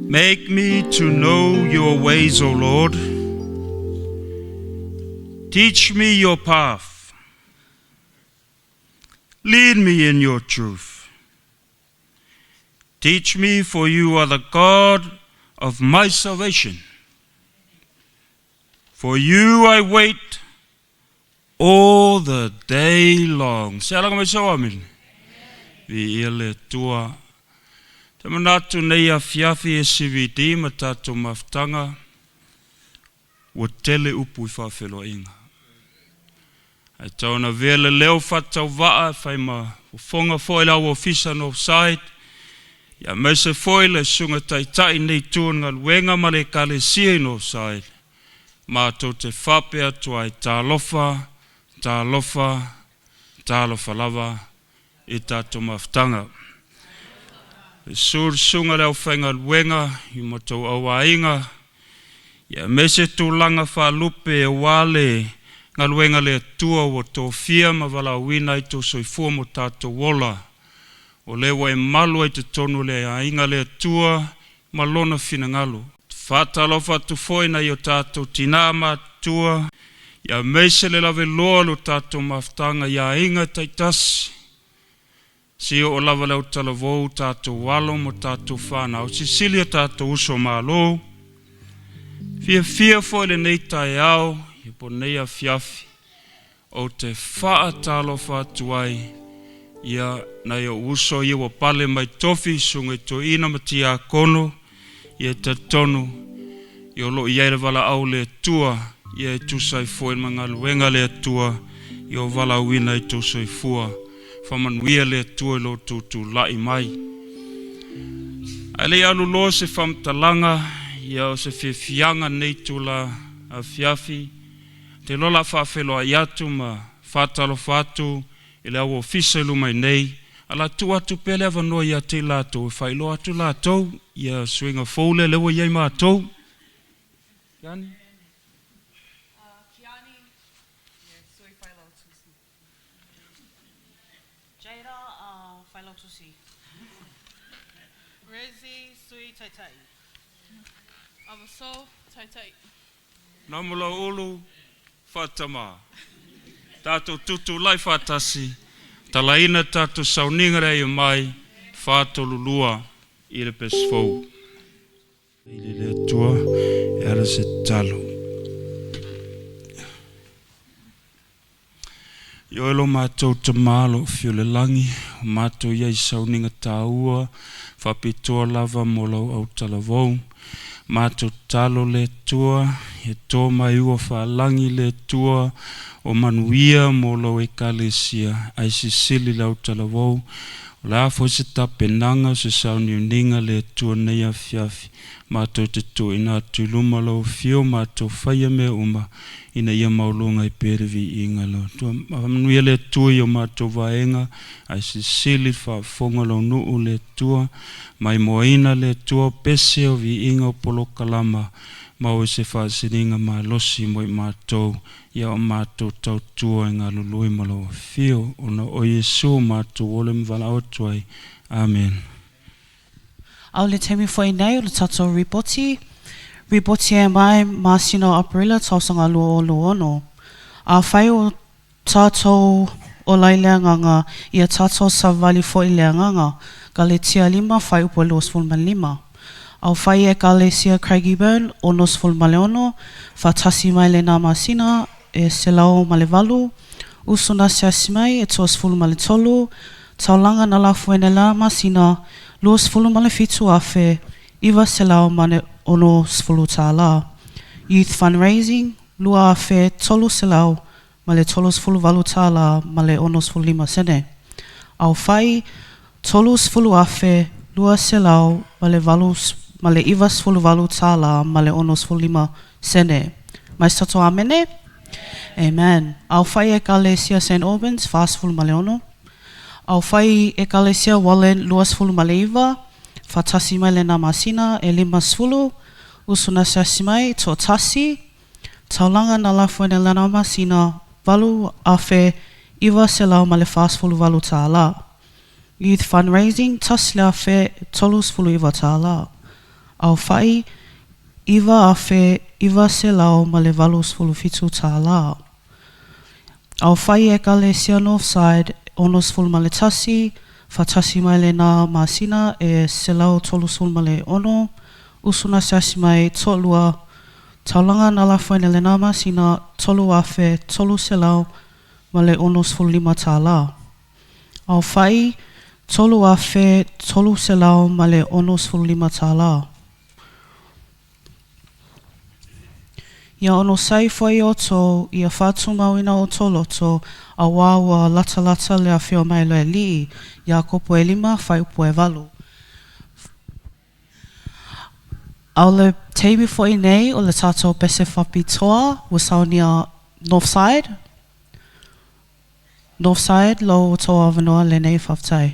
Make me to know your ways, O Lord. Teach me your path. Lead me in your truth. Teach me, for you are the God of my salvation. For you I wait all the day long. Salam alaikum. Vi ele tua. Tamanatu nei a fiafi e CVD matatu maftanga. Watele upu I whawhelo inga. Ai tauna vele leo whatau waa whai ma whonga whoila wa ofisa no side. Ia mese whoila sunga tai nei tuanga luenga male kale sie no side. Ma to te whape atu ai tālofa lava I tātou maftanga. E sunga leo whainga luenga I matou awa inga. Ia mese tūlanga whalupe e wale ngā luenga le tua o tō fia ma wala wina I tō soifua mo tātou wola. O lewa e malu ai te tonu le a inga le tua ma lona fina ngalo. Whatalofa tu foina I o tātou tina ma tua. Ia meise le lave loa lo tātou maftanga ia inga taitasi. Si o lava leo talavou tātou walo mo tātou whanau. Si silia tātou uso malo. Fia foile nei tai au. I po nei a fiafi. O te whaatalofa tuai. Ia nei o uso I o pale mai tofi. Sunga to ina mati a kono. Ia te tonu. I o lo iere wala au le tua. Ia e tusai foe mga luenga le tua. I o wala wina I tusai fua. Whamanuia le tua lo tutu lai mai. Ai le alu lo se whamtalanga. Ia o se whiawhianga nei tula a fiafi. Te lola whawhelo ai atu ma whatalo whatu. I le au ofisa lumai nei. Ala tu atu pele avanoa ia te lato. Whailo atu lato. Ia swinga fole lewa iei mātou. Kiani? Kiani. Sui whailau tusi. Jaira, whailau tusi. Rezi, sui taitai. Amaso, taitai. Namula ulu, whatama. Tātou tutu lai whatasi. Talaina tātou sauninga rei mai. Whātolu lua. I le pesfou. I le tua. Era se talo. Yo elo mātou te malo fiole langi. Mātou iei sauninga tāua. Whapitoa lava molo au talavou. Mātou talo le tua. E tō mai ua whalangi le tua. O manuia molo e kalesia. Ai sisili lau talavou. La fo se tapenanga se sauni uninga le tua nei a fiafi. Mātou te tō ina tuluma lau fio mātou whaia me uma. Ina ia maulunga I perevi inga lau. Tua manuia le tua I o mātou vaenga. Ai se sili whafonga lau nuu le tua. Mai moina le tua pese o vi inga o polokalama. Mau se whaasiringa ma losi mo I mātou. Ia o mātou tau tua ngā lului malo fio. Ona o Yesu mātou ole mwala o tuai. Amen. Au le temi foi nei o le tato ripoti. Ripoti e mai masino aprila tausanga lua o luono. A whai o tato o laileanganga ia tato savali foi leanganga. Ka le tia 5 whai upo los fulman 5. Au whai e ka le sia Craigie Burn o nos fulmale ono. Whatasi mai le nā masina e selao male valu. Usuna siasi mai e tuas fulmale tolu. Taulanga na la fuene la masina. Los fulmale fitu afe. Iwa selao mane ono sfulu tāla. Youth fundraising. Lua afe tolu selao. Male tolu sfulu valu tāla. Male ono sfulu 5 sene. Au whai tolu sfulu afe. Lua selao. Male iwa sfulu valu tāla. Male ono sfulu 5 sene. Mais tato amene? Amen. Au whai e kalesia St. Albans. Fast fulu male ono. Au whai e kalesia Wallen. Luas fulu male iwa. Whatasi mai le nā masina e 5 sfulu. Usuna siasi mai tō tasi. Taulanga na la fuene le nā masina. Valu afe iwa selau ma le fast fulu valu tāla. Youth fundraising tas le afe tolu sfulu iwa tāla. Au whai, iwa awhe, iwa se lau ma le valus fulu fitu tā lao. Au whai e kale sia Northside, onos fulu ma le tasi, whatasi mai le nā māsina e se lau tolu fulu ma le ono, usuna sasi mai tolua, taulanga na la whaine le nā māsina, tolu awhe, tolu se lau, ma le onos fulu lima tā lao. Au whai, tolu awhe, tolu se lau, ma le onos fulu lima tā lao. Ia ono sai foi o tō, ia whātu mauina o tō loto, a wāua lata lata le a whio mai le li, ia kopo e 5, whai upo e 8. Au le teimi foi nei o le tātou pese whapi toa, wasaunia Northside. Northside, lo o tō awanoa le nei whaftai.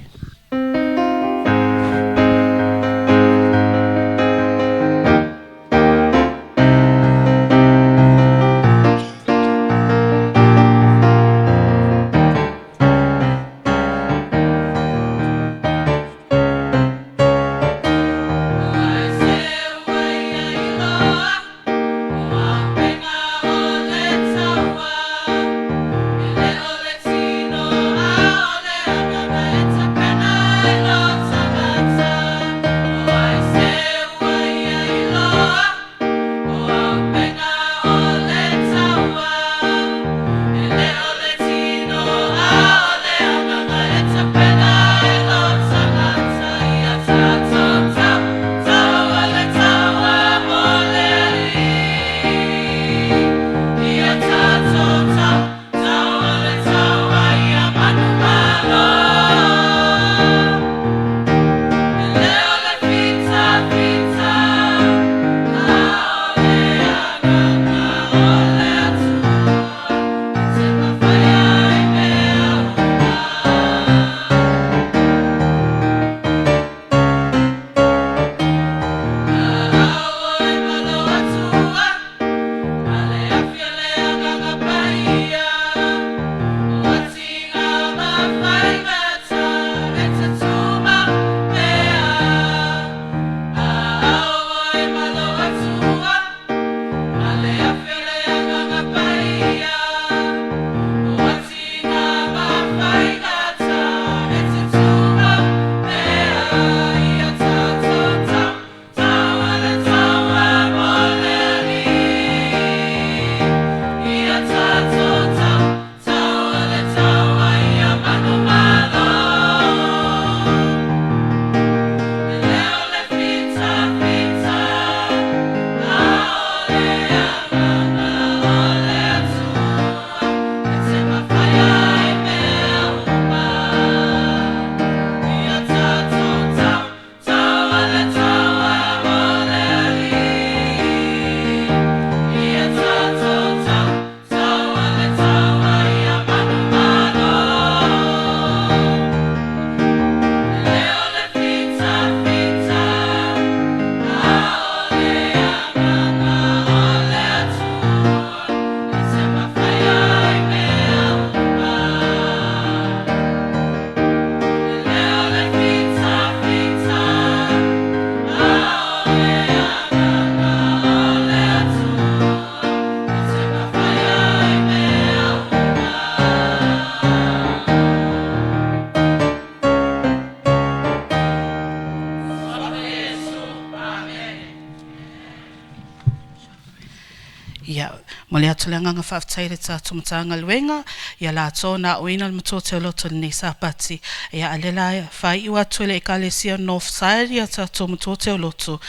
Mo le atulenga nga whaftaire ta tumatanga luenga, ia la tōna o ina le mato te loto ni sapati, ia alela whai iwa tuele e kalesia Northside, ia ta mato te loto,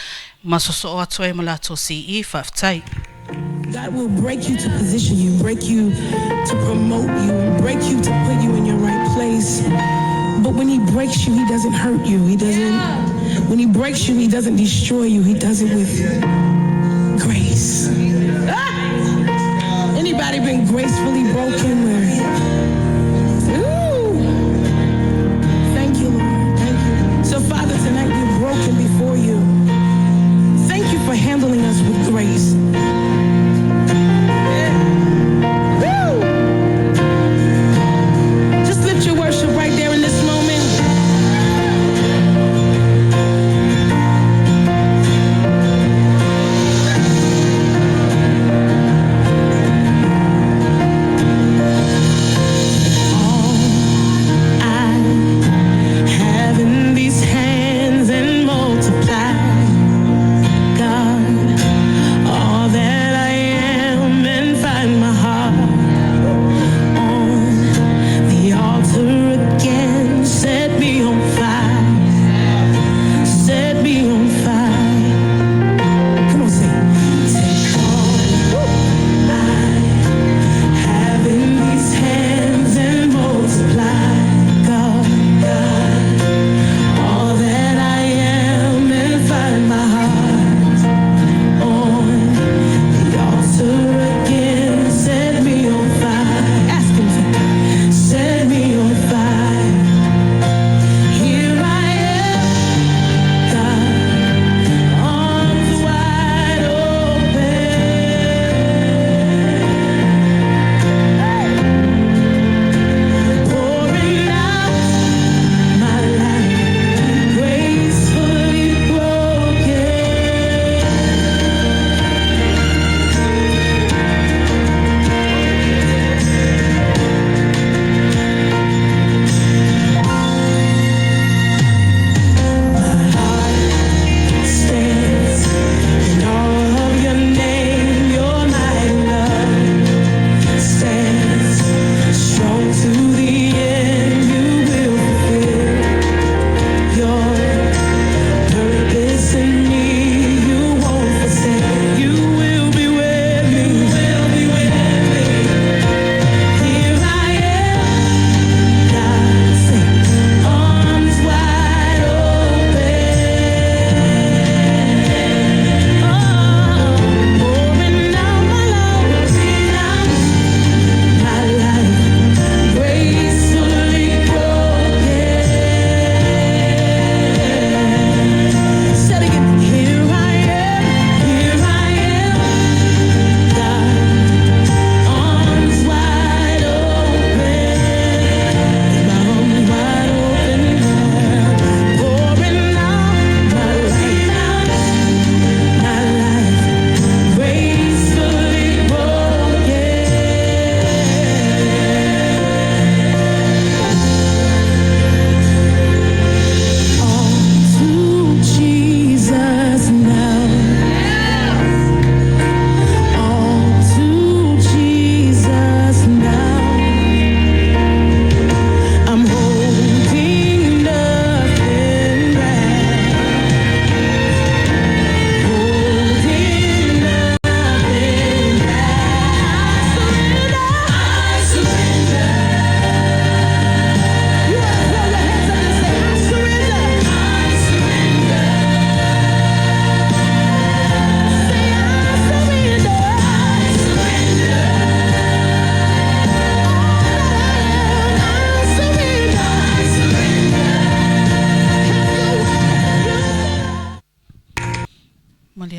masoso o atu e malato CE whaftai. God will break you to position you, break you to promote you, break you to put you in your right place. But when he breaks you, he doesn't hurt you. When he breaks you, he doesn't destroy you. He does it with grace. Anybody been gracefully broken? Ooh. Thank you, Lord. Thank you. So, Father, tonight we're broken before you. Thank you for handling us with grace.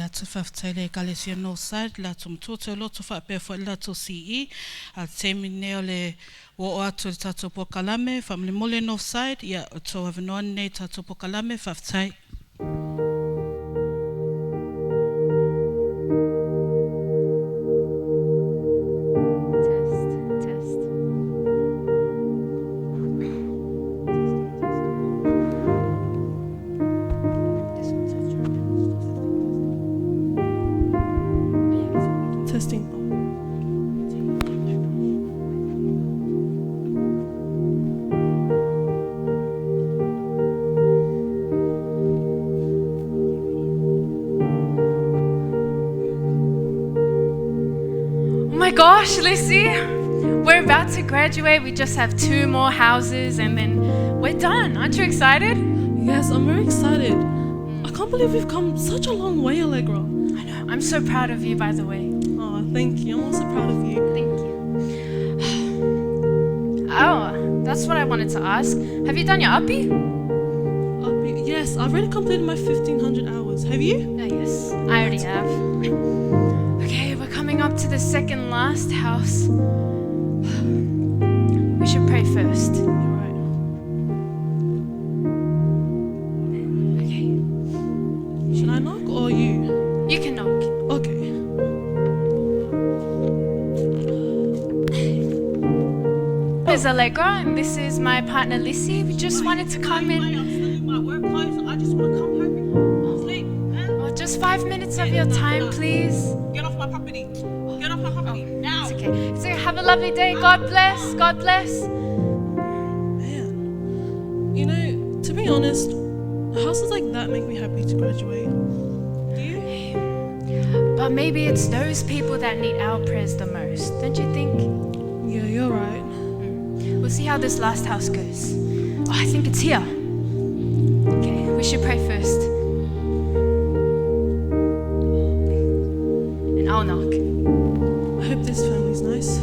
atu whaftaile Galesia Northside, la tu mtoto loto whapea fo la tu CE, a temi neo le o atu le tato Pokalame, family mole Northside, ia o to avanoan ne tato Pokalame, whaftai. Testing. Oh my gosh, Lissy, we're about to graduate. We just have 2 more houses and then we're done. Aren't you excited? Yes, I'm very excited. I can't believe we've come such a long way, Allegra. I know. I'm so proud of you, by the way. Oh, thank you. I'm also proud of you. Thank you. Oh, that's what I wanted to ask. Have you done your uppy? Yes, I've already completed my 1,500 hours. Have you? Yes, I already have. Okay, we're coming up to the second last house. We should pray first. You're right. Okay, Should I knock or you? you can knock. Okay. This is Allegra, and this is my partner Lissy. We just wanted to come in. My work clothes, I just want to come home and sleep. Oh, just 5 minutes of your time, please. Get off my property. Get off my property. Now. It's okay. It's okay. Have a lovely day. God bless. God bless. Man. You know, to be honest, houses like that make me happy to graduate. Do you? But maybe it's those people that need our prayers the most, don't you think? Yeah, you're right. We'll see how this last house goes. Oh, I think it's here. Okay, we should pray first. And I'll knock. I hope this family's nice.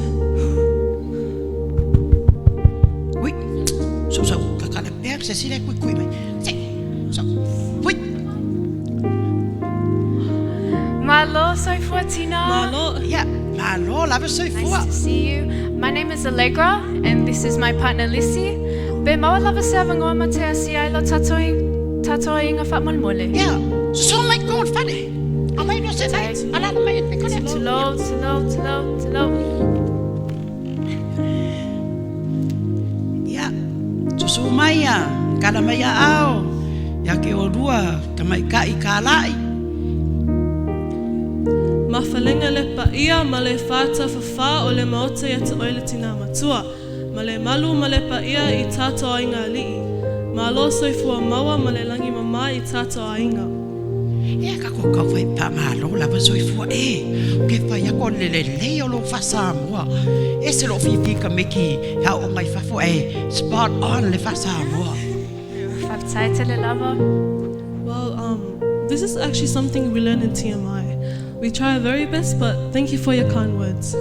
Ui, so, kakala pek, sa sila kui mai. So, ui. Malo, soy Fortina. Malo, Ja, malo, lava so Nice for. to see you. My name is Allegra, and this is my partner Lissy. Be maua lava se avangoa matea si ai lo tatoe inga whamalmole. Ja, so my God, funny. I might not say that. I don't mind because it's Tilo. Ja, so mai a, kala mai a ao. Ja ke o rua, ka mai ka I ka lai. Mawhalenga le paia ma le whāta whawha o le maota ia te oile tina matua. Ma le malu ma le paia I tātou ainga alii. Ma lo soifua maua ma le langi mama I tātou ainga. E ka ko ka fai pa malo lava so for ke fai ko le o lo fasa mo. E se lo fi ka meki ha o mai fa fo spot on le fasa mo. Whaftaitele lava. Well, this is actually something we learn in TMI. We try our very best, but thank you for your kind words.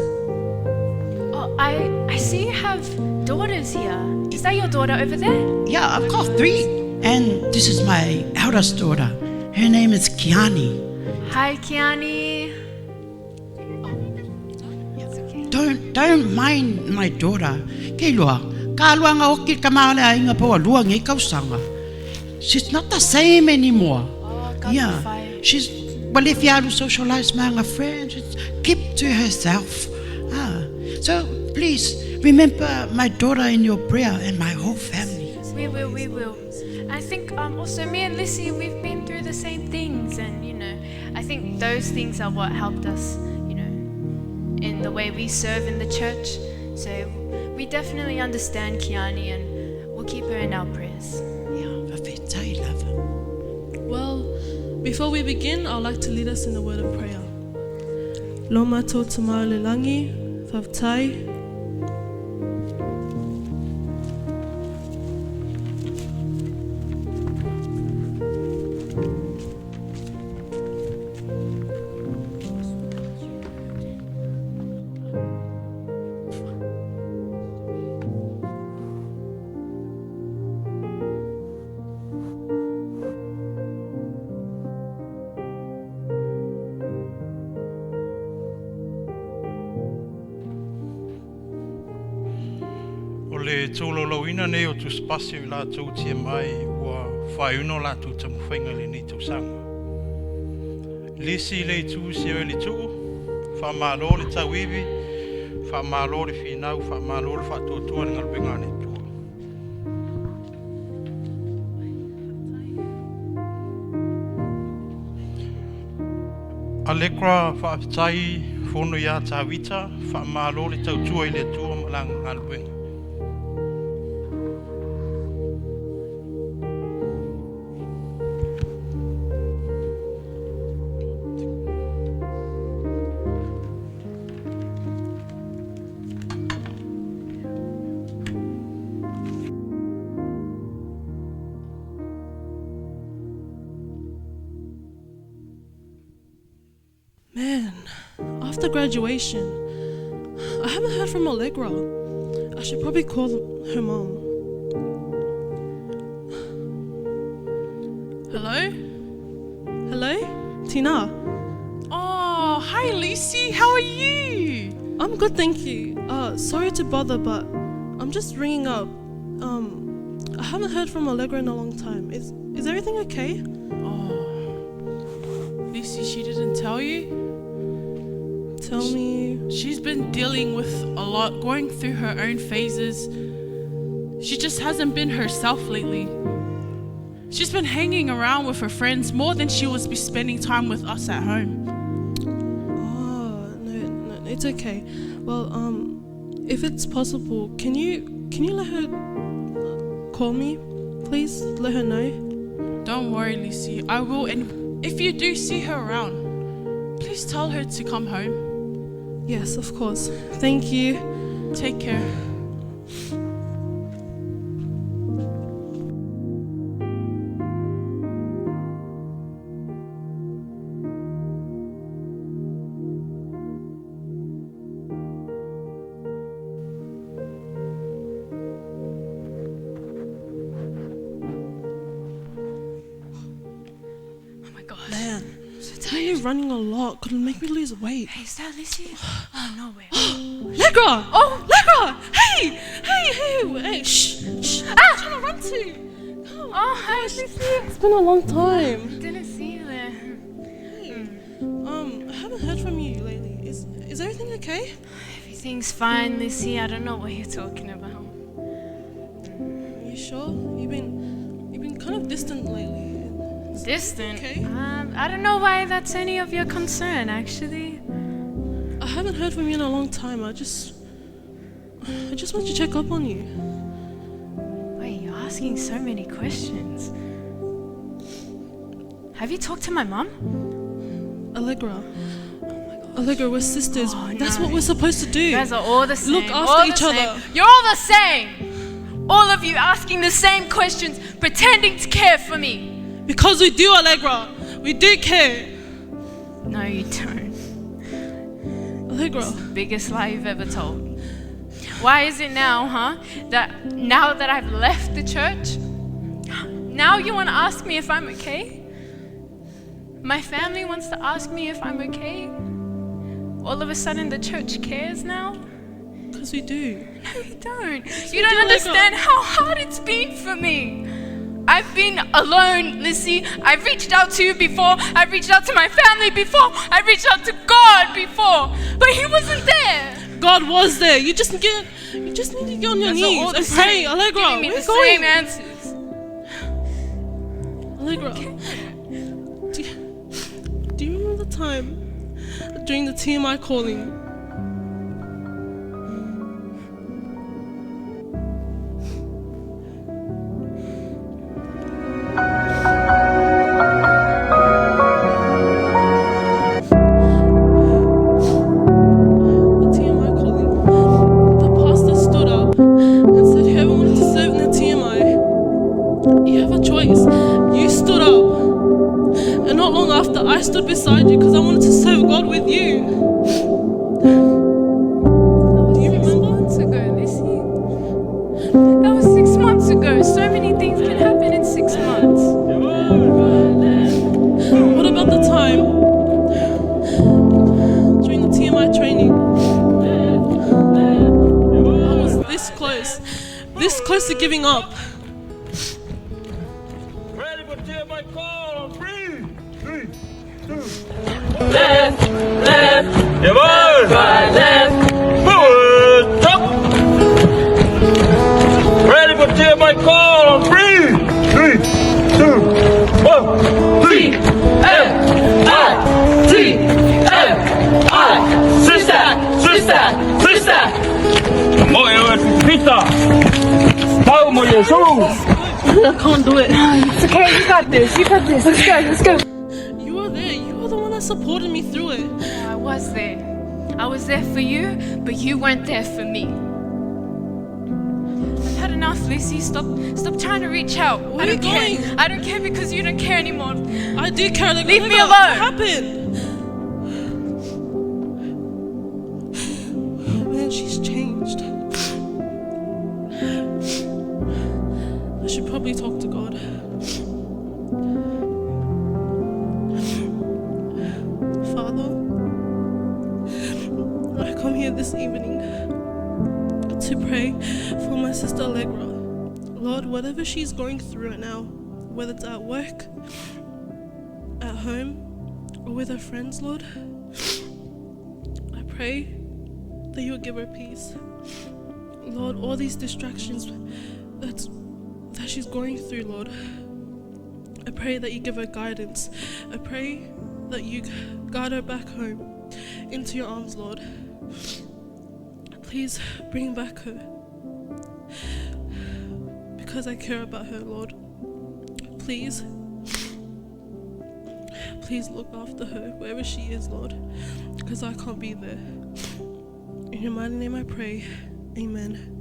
Oh, I see you have daughters here. Is that your daughter over there? Yeah, I've got 3 and this is my eldest daughter. Her name is Kiani. Hi, Kiani. It's okay. Don't mind my daughter. Ke loa, ka luanga o ki ka maale a inga po a luanga I kausanga. She's not the same anymore. Oh, God, Yeah, fire. she's well if you have to socialize with her friends, keep to herself. So please remember my daughter in your prayer and my whole family. We will. I think also me and Lissy, we've been through the same things, and I think those things are what helped us, in the way we serve in the church. So we definitely understand Kiani, and we'll keep her in our prayers. Yeah, I love her. Well, before we begin, I'd like to lead us in a word of prayer. Loma tō tamau le langi, whaftai. le tōlolo ina nei o tu spasi o la tau tia mai ua whaiuno la tu tamu whainga le ni tau sanga. Lisi le tu si o le tu, whamalo le tau iwi, whamalo le whinau, whamalo le whatotua le ngalwenga ne tua. Alekra whaafitai whono ia tāwita, whamalo le tau tua i le tua malanga ngalwenga. Man, after graduation, I haven't heard from Allegra. I should probably call her mom. Hello? Hello? Tina? Oh, hi Lucy, how are you? I'm good, thank you. Sorry to bother, but I'm just ringing up. I haven't heard from Allegra in a long time. Is everything okay? Oh, Lucy, she didn't tell you? Tell me. She's been dealing with a lot, going through her own phases. She just hasn't been herself lately. She's been hanging around with her friends more than she was spending time with us at home. Oh, no, it's okay. Well, if it's possible, can you let her call me, please? Let her know. Don't worry, Lucy, I will, and if you do see her around, please tell her to come home. Yes, of course. Thank you. Take care. Oh my gosh. Man, So why are you tired. running a lot? Could make me lose weight. Hey, is that Lucy? Oh, no way. Allegra! Oh, Allegra! Hey! Shh! I'm trying to run to. Oh, hi, Lucy. It's been a long time. Didn't see you there. I haven't heard from you lately. Is everything okay? Everything's fine, Lucy. I don't know what you're talking about. You sure? You've been kind of distant lately. Distant? Okay. I don't know why that's any of your concern, actually. I haven't heard from you in a long time. I just want to check up on you. Wait, you're asking so many questions. Have you talked to my mum? Allegra. Allegra, we're sisters. Oh, That's no. what we're supposed to do. You guys are all the same. Look after all each the same. other. You're all the same. All of you asking the same questions, pretending to care for me. Because we do, Allegra. We do care. No, you don't. Allegra. Biggest lie you've ever told. Why is it now, that now that I've left the church, now you want to ask me if I'm okay? My family wants to ask me if I'm okay? All of a sudden the church cares now? Because we do. No, you don't. we You don't do, understand how hard it's been for me. I've been alone, Lissy. I've reached out to you before. I've reached out to my family before. I've reached out to God before. But He wasn't there. God was there. You just need to get on your That's all knees the and pray. same, Allegra, giving me where the are you same going? answers. Allegra, do you remember the time during the TMI calling? The TMI calling. The pastor stood up and said, whoever wanted to serve in the TMI, you have a choice. You stood up. And not long after, I stood beside you because I wanted to serve God with you. Do you remember? Months ago, Lissy. That was 6 months ago. So many things can happen in 6 months. What about the time during the TMI training? I was this close, close to giving up. Ready for tear my call on 3, 2, Left, yeah, right, left. forward, top. Ready for tear my call on 3, 2, 1. T-F-I-T-F-I. Switch that. Moyo pizza. How mo Jesus? I can't do it. It's okay, you got this. Let's go. You were there. You were the one that supported me through it. I was there. I was there for you, but you weren't there for me. I've had enough, Lucy. Stop trying to reach out. Where are you going? I don't care because you don't care anymore. I do care. Like, Leave me what alone. happened? Man, she's changed. I should probably talk to God. Father, I come here this evening to pray for my sister Allegra. Lord, whatever she's going through right now, whether it's at work, at home, or with her friends, Lord, I pray that you'll give her peace. Lord, all these distractions that she's going through, Lord, I pray that you give her guidance. I pray that you guide her back home into your arms, Lord. Please bring back her, because I care about her, Lord. Please look after her wherever she is, Lord, because I can't be there. In your mighty name I pray, amen.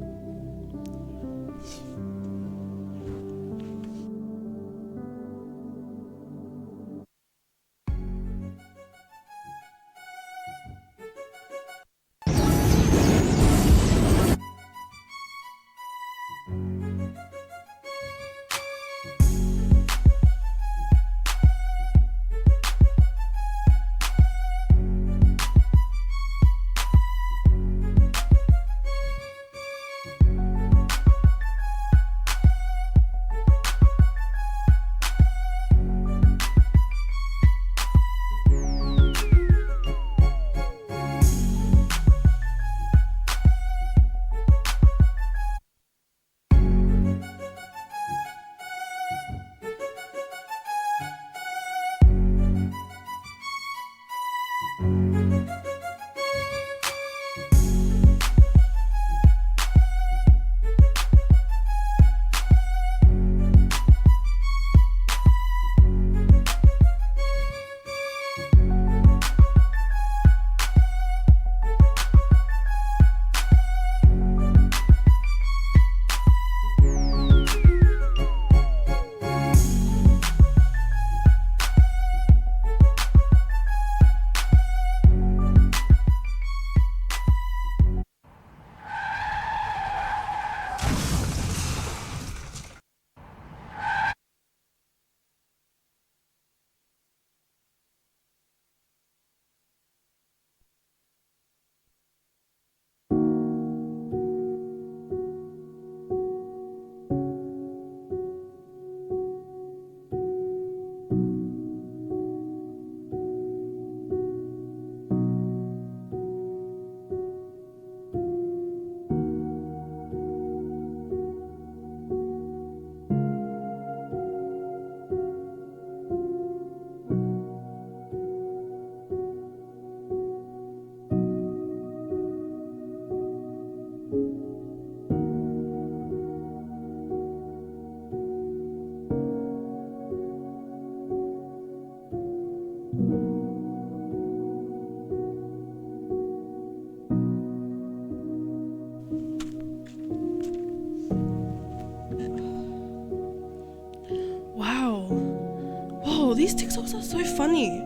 These TikToks are so funny.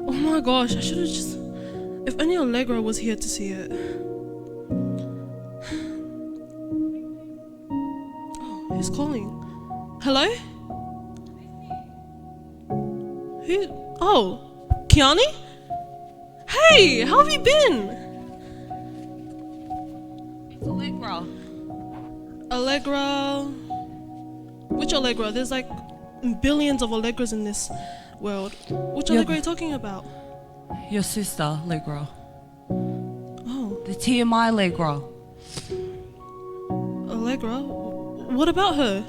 Oh my gosh, I should have just... If only Allegra was here to see it. Oh, who's calling? Hello? Who? Oh, Kiani? Hey, how have you been? It's Allegra. Allegra. Which Allegra? There's like billions of Allegras in this world. Which Allegra are you talking about? Your sister, Allegra. Oh, The TMI Allegra. Allegra? What about her?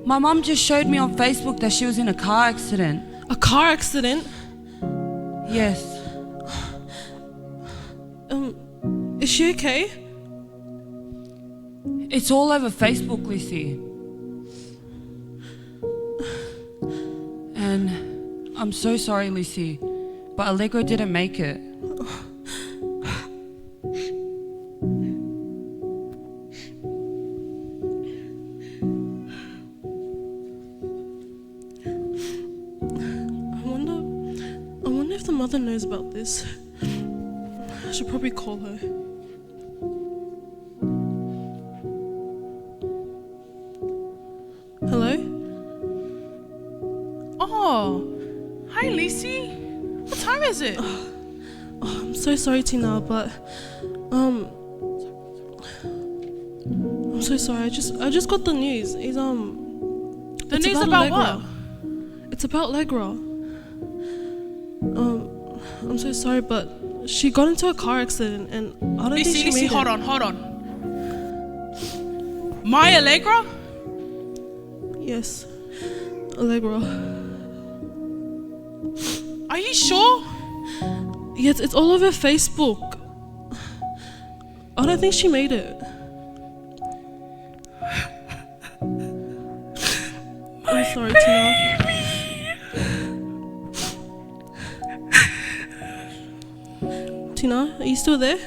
My mum just showed me on Facebook that she was in a car accident. A car accident? Yes. Is she okay? It's all over Facebook, Lissy. And I'm so sorry, Lissy, but Allegra didn't make it. I wonder if the mother knows about this. I should probably call her. Hello? Oh, hi, Lisi. What time is it? Oh, I'm so sorry, Tina, but I'm so sorry. I just got the news. It's The it's news about Allegra. what? It's about Allegra. I'm so sorry, but she got into a car accident, and I don't think she Lisi, made hold it. on. My Allegra? Yes, Allegra. Are you sure? Yes, it's all over Facebook. I don't think she made it. I'm sorry, Tina. Tina, are you still there?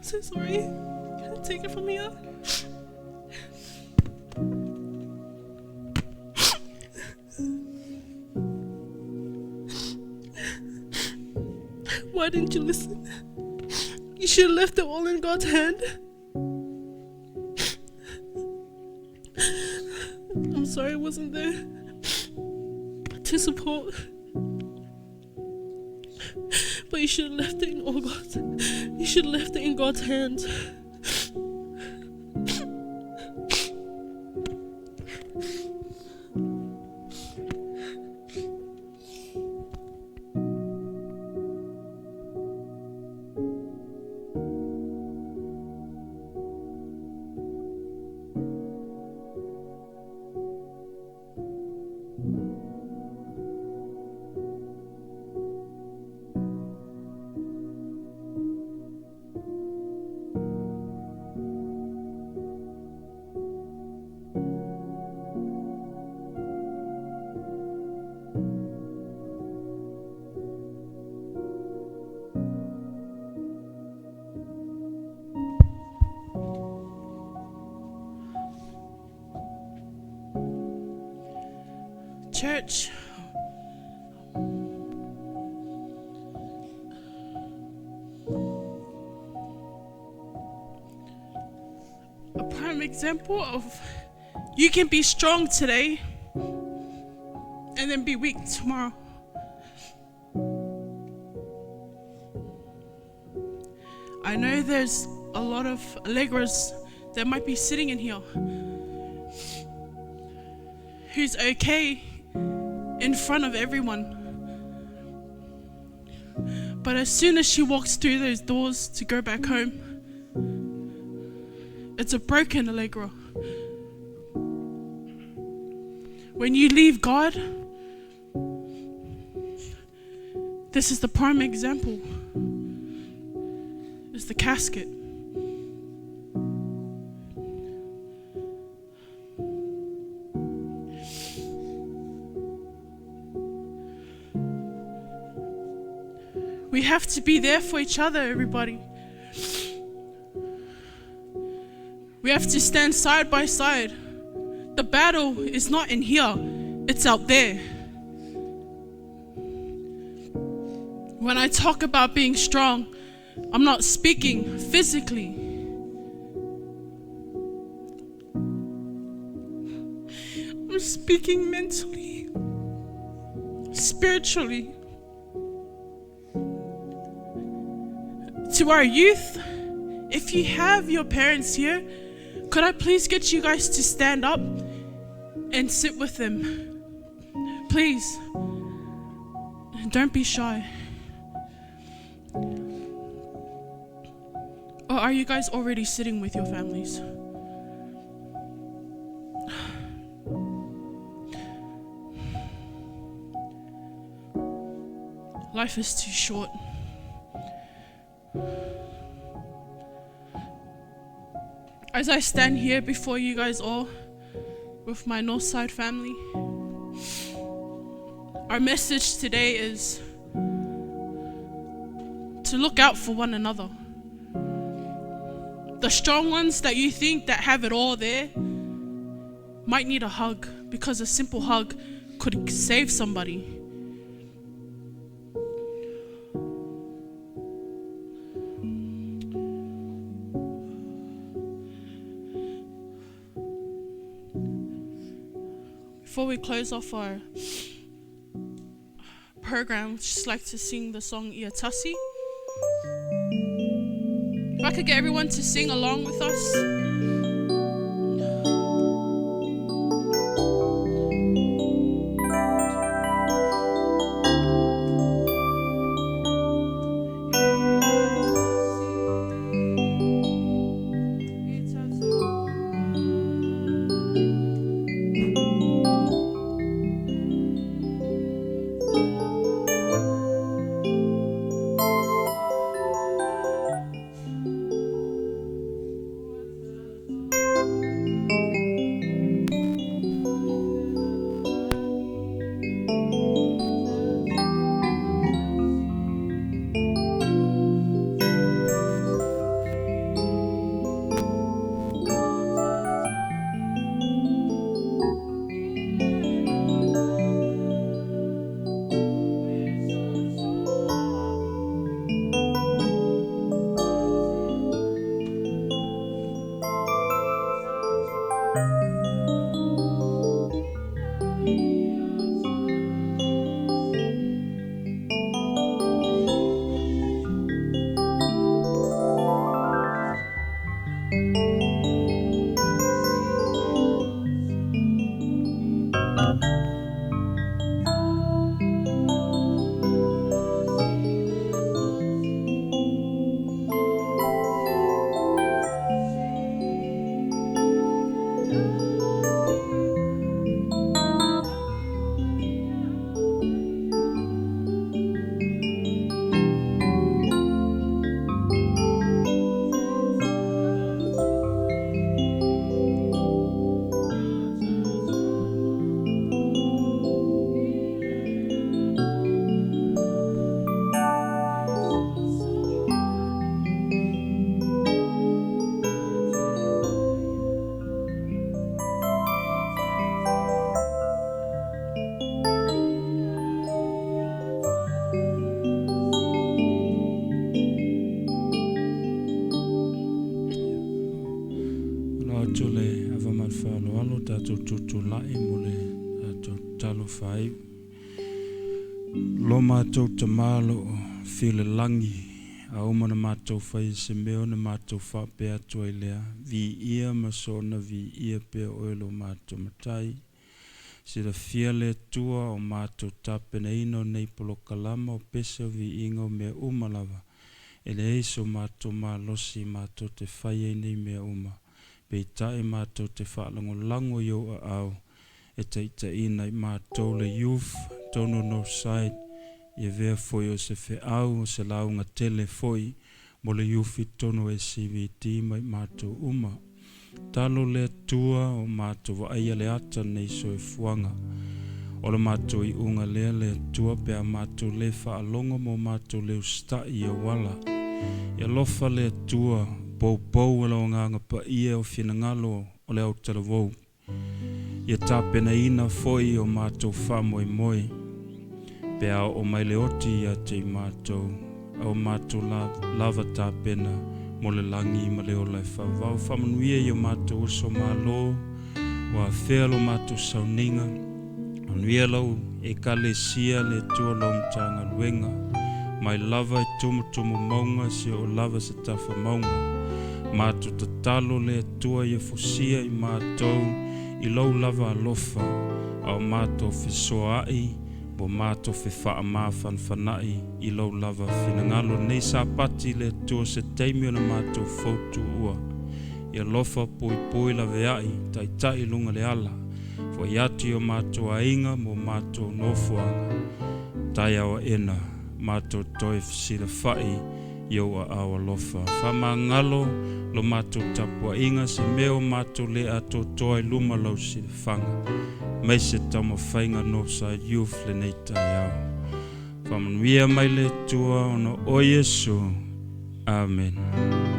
so sorry. Can I take it from here? Why didn't you listen? You should have left it all in God's hand. I'm sorry I wasn't there to support. But you should have left it in all God's. You should have left it in God's hands. Church, a prime example of you can be strong today and then be weak tomorrow. I know there's a lot of Allegras that might be sitting in here who's okay in front of everyone. But as soon as she walks through those doors to go back home, it's a broken Allegra. When you leave God, this is the prime example. It's the casket. We have to be there for each other, everybody. We have to stand side by side. The battle is not in here, it's out there. When I talk about being strong, I'm not speaking physically. I'm speaking mentally, spiritually. To our youth, if you have your parents here, could I please get you guys to stand up and sit with them? Please. Don't be shy. Or are you guys already sitting with your families? Life is too short. As I stand here before you guys all with my Northside family, our message today is to look out for one another. The strong ones that you think that have it all there might need a hug, because a simple hug could save somebody. Before we close off our program, I'd just like to sing the song Iatasi. If I could get everyone to sing along with us. Lo mātou te mālo o while langi a oma na mātou whai se meo na mātou whape atua I lea vi ia masona vi ia pea oelo mātou matai si da fia le tua o mātou tapena ino nei polo kalama o pese o vi inga o mea umalava e le eiso mātou mālosi mātou te whai nei mea uma pe tae mātou te whaalango lango yo a au e te ina I mātou le youth tono no side e vea foi o se fe au o se launga tele foi mo le youth tono e CVT mai mātou uma talo le tua o mātou wa aia le ata nei so e fuanga o le mātou I unga lea le tua pe a mātou le whaalonga mo mātou le usta I a wala e lofa le tua pou ala o nganga pa ia o fina ngalo o le au talavou. Ia tāpena ina foi o mātou wha moi. Pea o mai le oti ia te mātou. Au mātou lava tāpena mo le langi ma le o lai whawau. Whamanuia I o mātou uso mālo. Wa whelo mātou sauninga. Anuia lau e kale sia le tua long tanga luenga. Mai lava e tumu maunga se o lava se tafa maunga. Mātou ta talo le tua ia fusia I mātou I lau lava alofa au mātou fisoa ai bo mātou fi wha mawhan whanai I lau lava finangalo nei sa pati le tua se teimio na mātou fautu ua ia lofa pui lave ai tai lunga le ala fo iati o mātou ainga mo mātou nofuanga tai awa ena mātou toi fisira whai Yo a awa lofa. Whama ngalo lo mātou tapua inga se meo mātou le ato toi luma lau si whanga. Mai se tamo whainga Northside Youth le nei tai au. Whamanuia mai le tua ono o Yesu. Amen.